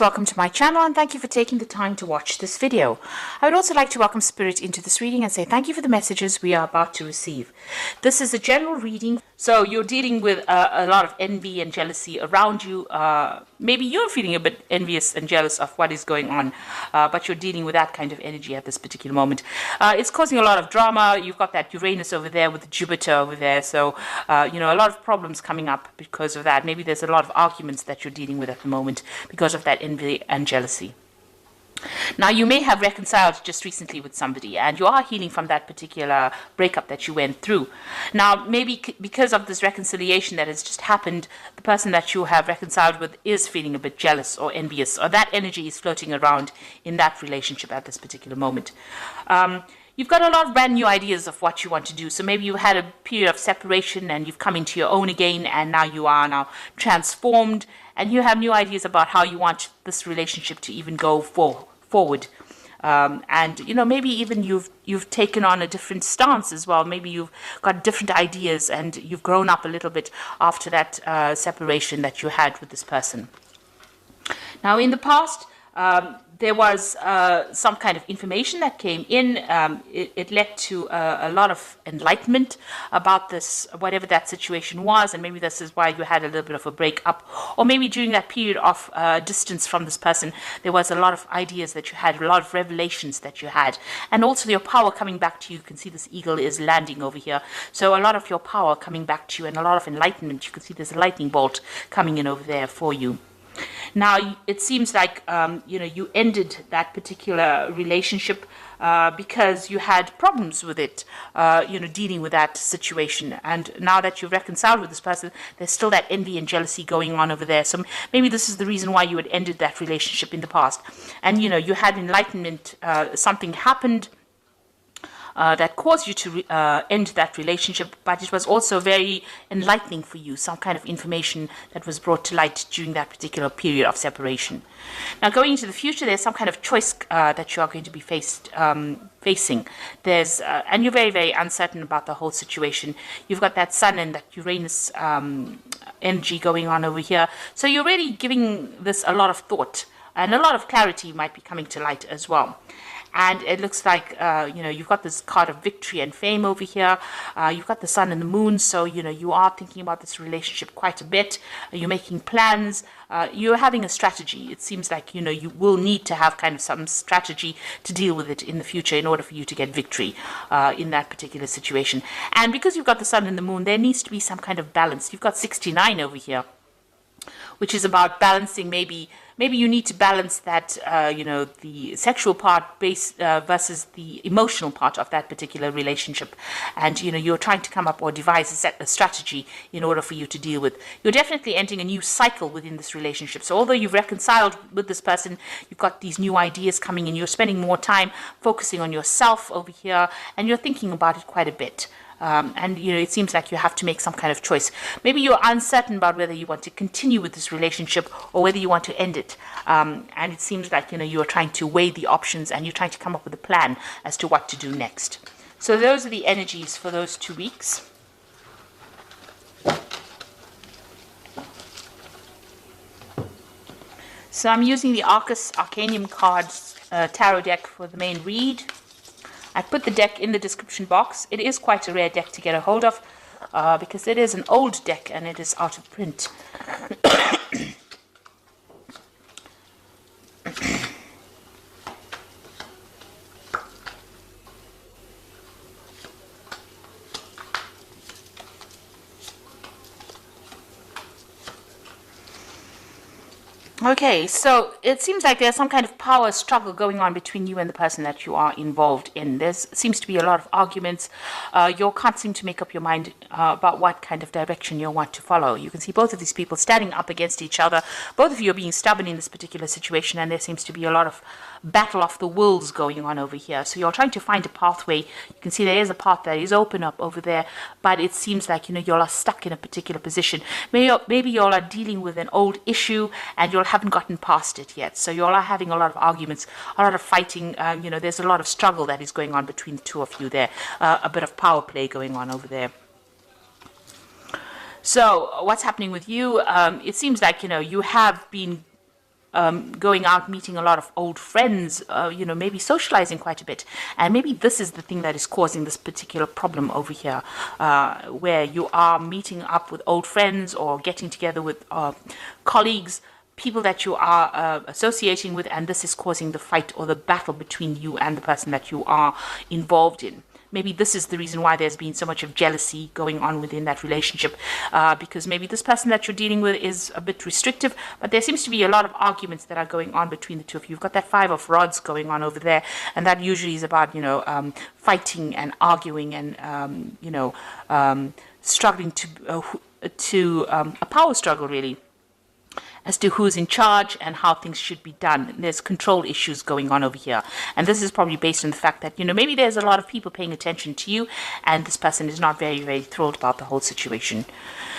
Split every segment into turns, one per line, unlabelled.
Welcome to my channel and thank you for taking the time to watch this video. I would also like to welcome Spirit into this reading and say thank you for the messages we are about to receive. This is a general reading, so you're dealing with a lot of envy and jealousy around you. Maybe you're feeling a bit envious and jealous of what is going on, but you're dealing with that kind of energy at this particular moment. It's causing a lot of drama. You've got that Uranus over there with Jupiter over there, so a lot of problems coming up because of that. Maybe there's a lot of arguments that you're dealing with at the moment because of that envy and jealousy. Now, you may have reconciled just recently with somebody and you are healing from that particular breakup that you went through. Now, maybe because of this reconciliation that has just happened, the person that you have reconciled with is feeling a bit jealous or envious, or that energy is floating around in that relationship at this particular moment. You've got a lot of brand new ideas of what you want to do. So maybe you had a period of separation and you've come into your own again, and now you are now transformed and you have new ideas about how you want this relationship to even go forward. Maybe even you've taken on a different stance as well. Maybe you've got different ideas and you've grown up a little bit after that separation that you had with this person. Now, in the past, there was some kind of information that came in. It led to a lot of enlightenment about this, whatever that situation was, and maybe this is why you had a little bit of a break-up. Or maybe during that period of distance from this person, there was a lot of ideas that you had, a lot of revelations that you had, and also your power coming back to you. You can see this eagle is landing over here. So a lot of your power coming back to you and a lot of enlightenment. You can see there's a lightning bolt coming in over there for you. Now, it seems like, you ended that particular relationship because you had problems with it, dealing with that situation. And now that you've reconciled with this person, there's still that envy and jealousy going on over there. So maybe this is the reason why you had ended that relationship in the past. And, you had enlightenment, something happened that caused you to end that relationship, but it was also very enlightening for you, some kind of information that was brought to light during that particular period of separation. Now, going into the future, there's some kind of choice that you are going to be facing. And you're very, very uncertain about the whole situation. You've got that Sun and that Uranus energy going on over here. So you're really giving this a lot of thought, and a lot of clarity might be coming to light as well. And it looks like, you've got this card of victory and fame over here. You've got the sun and the moon. So, you are thinking about this relationship quite a bit. You're making plans. You're having a strategy. It seems like, you will need to have kind of some strategy to deal with it in the future in order for you to get victory in that particular situation. And because you've got the sun and the moon, there needs to be some kind of balance. You've got 69 over here, which is about balancing. Maybe you need to balance that, the sexual part versus the emotional part of that particular relationship. And, you're trying to come up or devise a strategy in order for you to deal with. You're definitely entering a new cycle within this relationship. So although you've reconciled with this person, you've got these new ideas coming in. You're spending more time focusing on yourself over here, and you're thinking about it quite a bit. It seems like you have to make some kind of choice. Maybe you're uncertain about whether you want to continue with this relationship or whether you want to end it. And it seems like, you're trying to weigh the options and you're trying to come up with a plan as to what to do next. So those are the energies for those 2 weeks. So I'm using the Arcus Arcanium cards tarot deck for the main read. I put the deck in the description box. It is quite a rare deck to get a hold of because it is an old deck and it is out of print. Okay, so it seems like there's some kind of power struggle going on between you and the person that you are involved in. There seems to be a lot of arguments. You can't seem to make up your mind about what kind of direction you want to follow. You can see both of these people standing up against each other. Both of you are being stubborn in this particular situation, and there seems to be a lot of battle of the wills going on over here. So you're trying to find a pathway. You can see there is a path that is open up over there, but it seems like, you all are stuck in a particular position. Maybe you all are dealing with an old issue and you haven't gotten past it yet. So you all are having a lot of arguments, a lot of fighting. There's a lot of struggle that is going on between the two of you there. A bit of power play going on over there. So what's happening with you? It seems like, you have been going out, meeting a lot of old friends, maybe socializing quite a bit. And maybe this is the thing that is causing this particular problem over here, where you are meeting up with old friends or getting together with colleagues, people that you are associating with, and this is causing the fight or the battle between you and the person that you are involved in. Maybe this is the reason why there's been so much of jealousy going on within that relationship, because maybe this person that you're dealing with is a bit restrictive, but there seems to be a lot of arguments that are going on between the two of you. You've got that 5 of rods going on over there, and that usually is about, fighting and arguing and, struggling to a power struggle, really, as to who's in charge and how things should be done. There's control issues going on over here. And this is probably based on the fact that, maybe there's a lot of people paying attention to you, and this person is not very, very thrilled about the whole situation.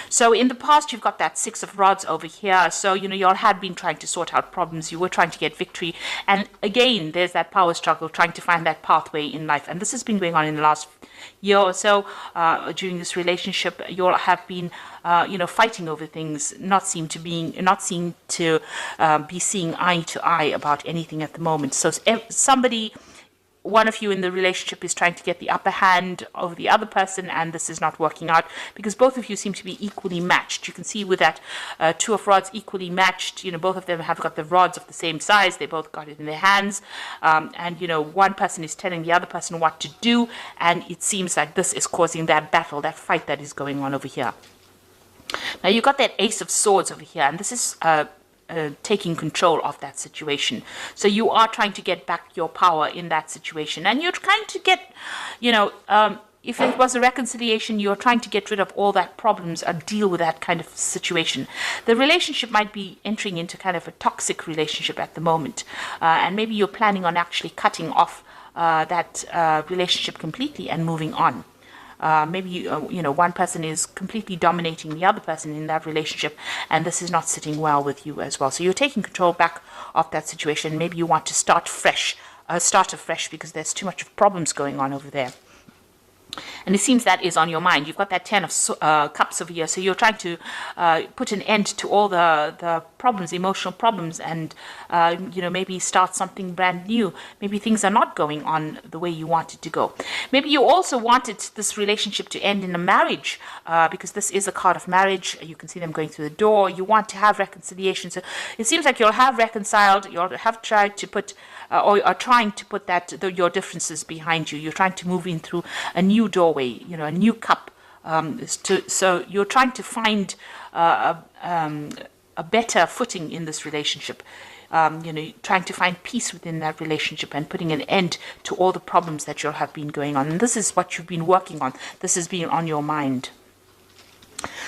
So in the past, you've got that 6 of rods over here. So, you all had been trying to sort out problems. You were trying to get victory. And again, there's that power struggle, trying to find that pathway in life. And this has been going on in the last year or so. During this relationship, you all have been fighting over things, not seem to be seeing eye to eye about anything at the moment. So one of you in the relationship is trying to get the upper hand over the other person, and this is not working out because both of you seem to be equally matched. You can see with that 2 of rods equally matched, both of them have got the rods of the same size. They both got it in their hands. And one person is telling the other person what to do, and it seems like this is causing that battle, that fight that is going on over here. Now you've got that Ace of Swords over here, and this is taking control of that situation. So you are trying to get back your power in that situation, and you're trying to get, if it was a reconciliation, you're trying to get rid of all that problems or deal with that kind of situation. The relationship might be entering into kind of a toxic relationship at the moment, and maybe you're planning on actually cutting off that relationship completely and moving on. Maybe one person is completely dominating the other person in that relationship, and this is not sitting well with you as well. So you're taking control back of that situation. Maybe you want to start afresh because there's too much of problems going on over there. And it seems that is on your mind. You've got that 10 of cups over here. So you're trying to put an end to all the problems, emotional problems, and, maybe start something brand new. Maybe things are not going on the way you want it to go. Maybe you also wanted this relationship to end in a marriage, because this is a card of marriage. You can see them going through the door. You want to have reconciliation. So it seems like you'll have reconciled. You'll have tried to put or are trying to put your differences behind you. You're trying to move in through a new doorway, a new cup. So you're trying to find a better footing in this relationship. Trying to find peace within that relationship and putting an end to all the problems that you'll have been going on. And this is what you've been working on. This has been on your mind.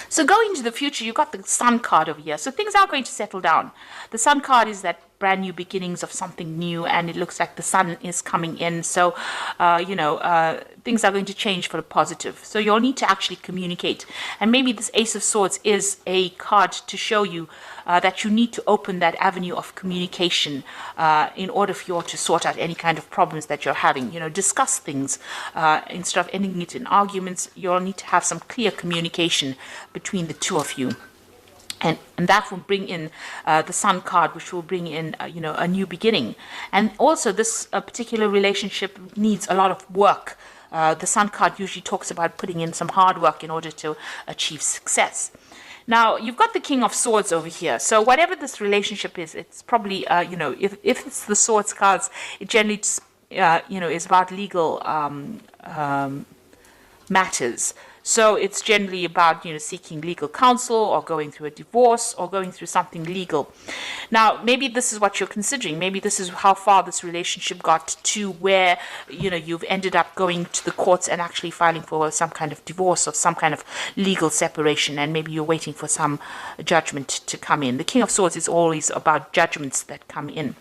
So going into the future, you've got the Sun card over here. So things are going to settle down. The Sun card is that brand new beginnings of something new, and it looks like the sun is coming in. So, things are going to change for the positive. So you'll need to actually communicate. And maybe this Ace of Swords is a card to show you that you need to open that avenue of communication in order for you to sort out any kind of problems that you're having. Discuss things instead of ending it in arguments. You'll need to have some clear communication between the two of you. And that will bring in the Sun card, which will bring in, a new beginning. And also, this particular relationship needs a lot of work. The Sun card usually talks about putting in some hard work in order to achieve success. Now, you've got the King of Swords over here. So whatever this relationship is, it's probably, if it's the Swords cards, it generally, is about legal matters. So it's generally about, seeking legal counsel or going through a divorce or going through something legal. Now, maybe this is what you're considering. Maybe this is how far this relationship got to where, you've ended up going to the courts and actually filing for some kind of divorce or some kind of legal separation. And maybe you're waiting for some judgment to come in. The King of Swords is always about judgments that come in.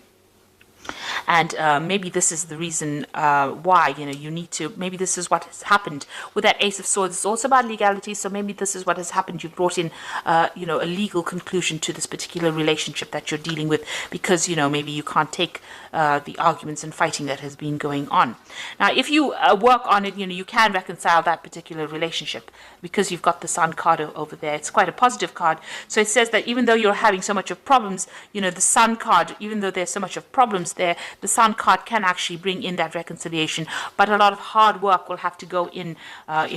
And maybe this is the reason why, you need to, maybe this is what has happened with that Ace of Swords. It's also about legality, so maybe this is what has happened. You've brought in, a legal conclusion to this particular relationship that you're dealing with, because, maybe you can't take the arguments and fighting that has been going on. Now, if you work on it, you can reconcile that particular relationship, because you've got the Sun card over there. It's quite a positive card. So it says that even though you're having so much of problems, the Sun card, even though there's so much of problems there, the Sun card can actually bring in that reconciliation. But a lot of hard work will have to go in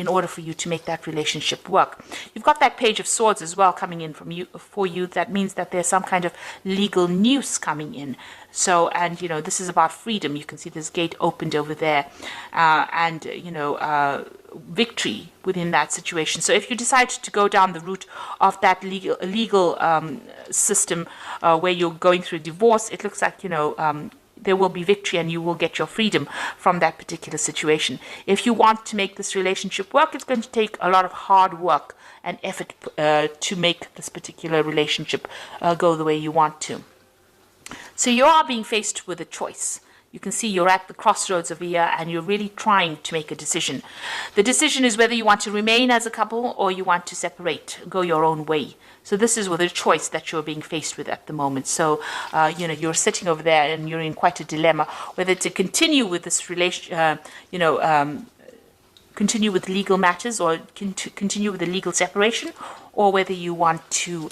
order for you to make that relationship work. You've got that Page of Swords as well coming in for you. That means that there's some kind of legal news coming in. So, and this is about freedom. You can see this gate opened over there, and victory within that situation. So if you decide to go down the route of that legal system where you're going through divorce, it looks like there will be victory and you will get your freedom from that particular situation. If you want to make this relationship work, it's going to take a lot of hard work and effort to make this particular relationship go the way you want to. So you are being faced with a choice. You can see you're at the crossroads of a year and you're really trying to make a decision. The decision is whether you want to remain as a couple or you want to separate, go your own way. So this is with a choice that you're being faced with at the moment. So, you're sitting over there and you're in quite a dilemma, whether to continue with this continue with legal matters or continue with the legal separation, or whether you want to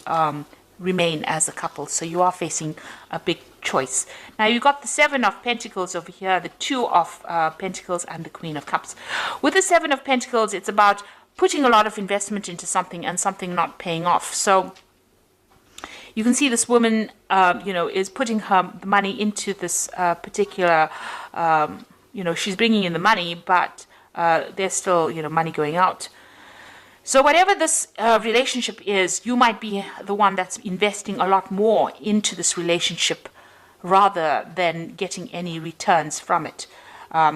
remain as a couple. So you are facing a big choice. Now you've got the Seven of Pentacles over here, the Two of Pentacles, and the Queen of Cups. With the Seven of Pentacles, it's about putting a lot of investment into something and something not paying off. So you can see this woman, is putting her money into this particular, she's bringing in the money, but there's still, money going out. So whatever this relationship is, you might be the one that's investing a lot more into this relationship rather than getting any returns from it.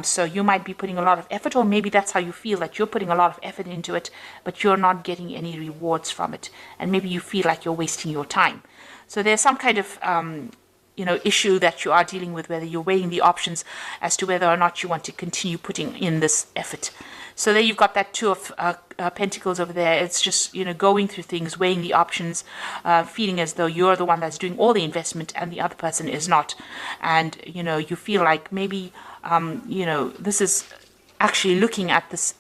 So you might be putting a lot of effort, or maybe that's how you feel, that you're putting a lot of effort into it, but you're not getting any rewards from it. And maybe you feel like you're wasting your time. So there's some kind of issue that you are dealing with, whether you're weighing the options as to whether or not you want to continue putting in this effort. So there you've got that Two of Pentacles over there. It's just, going through things, weighing the options, feeling as though you're the one that's doing all the investment and the other person is not. And, you feel like maybe, this is actually looking at this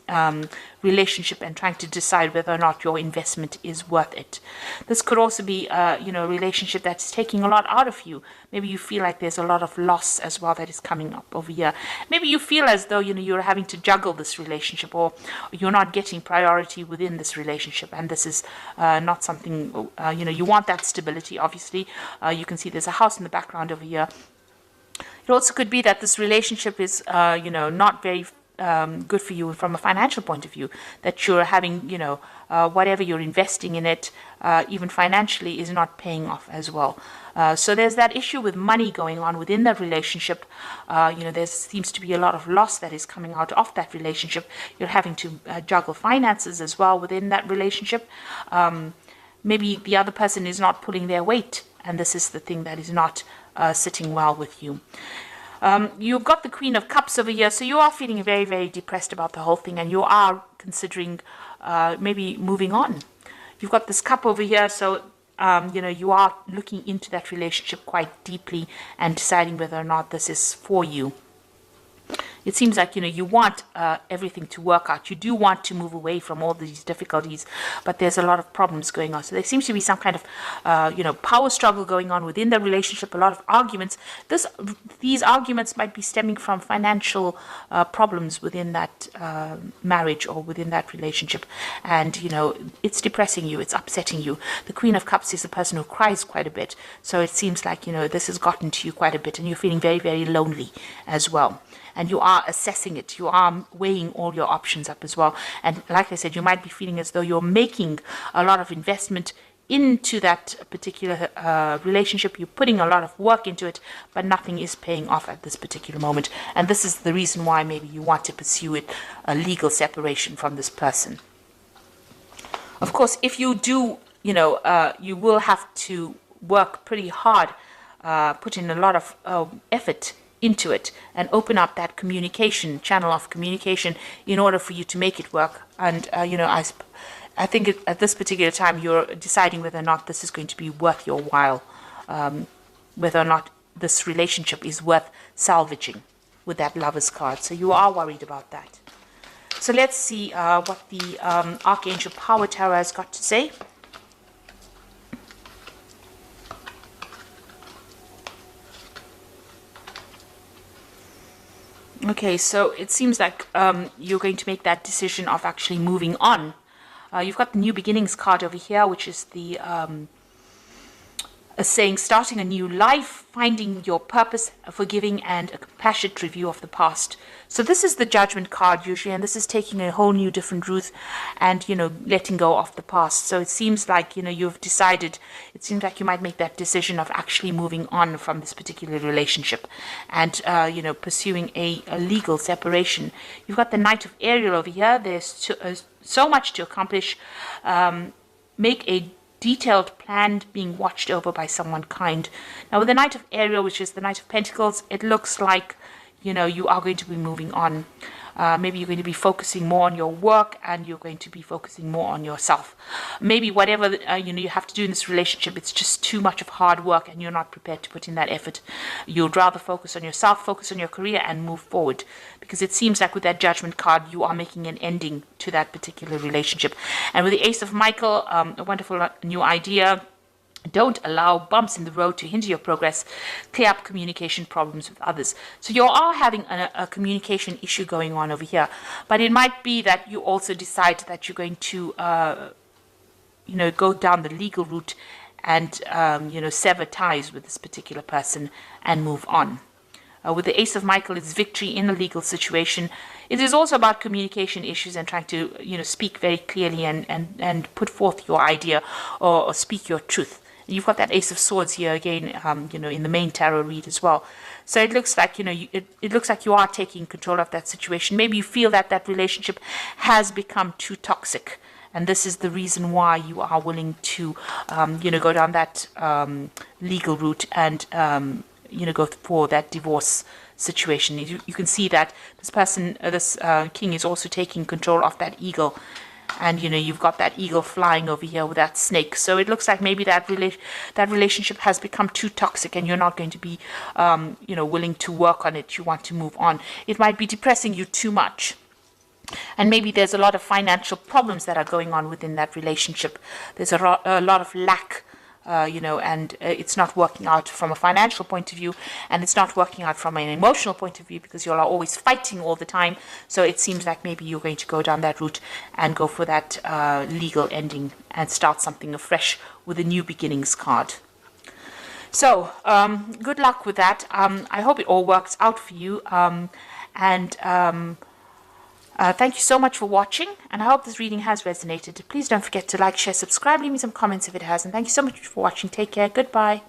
relationship and trying to decide whether or not your investment is worth it. This could also be, a relationship that's taking a lot out of you. Maybe you feel like there's a lot of loss as well that is coming up over here. Maybe you feel as though, you're having to juggle this relationship, or you're not getting priority within this relationship. And this is not something, you want that stability, obviously. You can see there's a house in the background over here. It also could be that this relationship is, not very good for you from a financial point of view, that you're having, whatever you're investing in it, even financially, is not paying off as well. So there's that issue with money going on within that relationship. There seems to be a lot of loss that is coming out of that relationship. You're having to juggle finances as well within that relationship. Maybe the other person is not pulling their weight, and this is the thing that is not sitting well with you. You've got the Queen of Cups over here, so you are feeling very, very depressed about the whole thing, and you are considering maybe moving on. You've got this Cup over here, so you are looking into that relationship quite deeply and deciding whether or not this is for you. It seems like, you want everything to work out. You do want to move away from all these difficulties, but there's a lot of problems going on. So there seems to be some kind of, power struggle going on within the relationship, a lot of arguments. These arguments might be stemming from financial problems within that marriage or within that relationship. And, it's depressing you, it's upsetting you. The Queen of Cups is a person who cries quite a bit. So it seems like, this has gotten to you quite a bit, and you're feeling very, very lonely as well. And you are assessing it. You are weighing all your options up as well. And like I said, you might be feeling as though you're making a lot of investment into that particular relationship. You're putting a lot of work into it, but nothing is paying off at this particular moment. And this is the reason why maybe you want to pursue it, a legal separation from this person. Of course, if you do, you will have to work pretty hard, put in a lot of effort into it and open up that communication channel of communication in order for you to make it work. And I think at this particular time you're deciding whether or not this is going to be worth your while, whether or not this relationship is worth salvaging with that Lover's card. So you are worried about that. So let's see what the Archangel Power Tarot has got to say. Okay, so it seems like you're going to make that decision of actually moving on. You've got the New Beginnings card over here, which is the saying starting a new life, finding your purpose, forgiving, and a compassionate review of the past. So this is the Judgment card usually, and this is taking a whole new different route and, letting go of the past. So it seems like, you've decided, it seems like you might make that decision of actually moving on from this particular relationship and, pursuing a legal separation. You've got the Knight of Ariel over here. There's so much to accomplish. Make a detailed plan being watched over by someone kind. Now with the Knight of Ariel, which is the Knight of Pentacles, it looks like you are going to be moving on. Maybe you're going to be focusing more on your work and you're going to be focusing more on yourself. Maybe whatever you have to do in this relationship, it's just too much of hard work and you're not prepared to put in that effort. You'd rather focus on yourself, focus on your career and move forward, because it seems like with that Judgment card you are making an ending to that particular relationship. And with the Ace of Michael, a wonderful new idea. Don't allow bumps in the road to hinder your progress. Clear up communication problems with others. So you are having a communication issue going on over here. But it might be that you also decide that you're going to, go down the legal route and, sever ties with this particular person and move on. With the Ace of Michael, it's victory in a legal situation. It is also about communication issues and trying to, speak very clearly and put forth your idea or speak your truth. You've got that Ace of Swords here again, in the main tarot read as well. So it looks like, it looks like you are taking control of that situation. Maybe you feel that that relationship has become too toxic. And this is the reason why you are willing to, go down that legal route and, go for that divorce situation. You can see that this person, this king is also taking control of that eagle. And, you've got that eagle flying over here with that snake. So it looks like maybe that relationship has become too toxic and you're not going to be, willing to work on it. You want to move on. It might be depressing you too much. And maybe there's a lot of financial problems that are going on within that relationship. There's a lot of lack. And it's not working out from a financial point of view, and it's not working out from an emotional point of view because you're always fighting all the time. So it seems like maybe you're going to go down that route and go for that legal ending and start something afresh with a New Beginnings card. So good luck with that. I hope it all works out for you. Thank you so much for watching, and I hope this reading has resonated. Please don't forget to like, share, subscribe, leave me some comments if it has, and thank you so much for watching. Take care. Goodbye.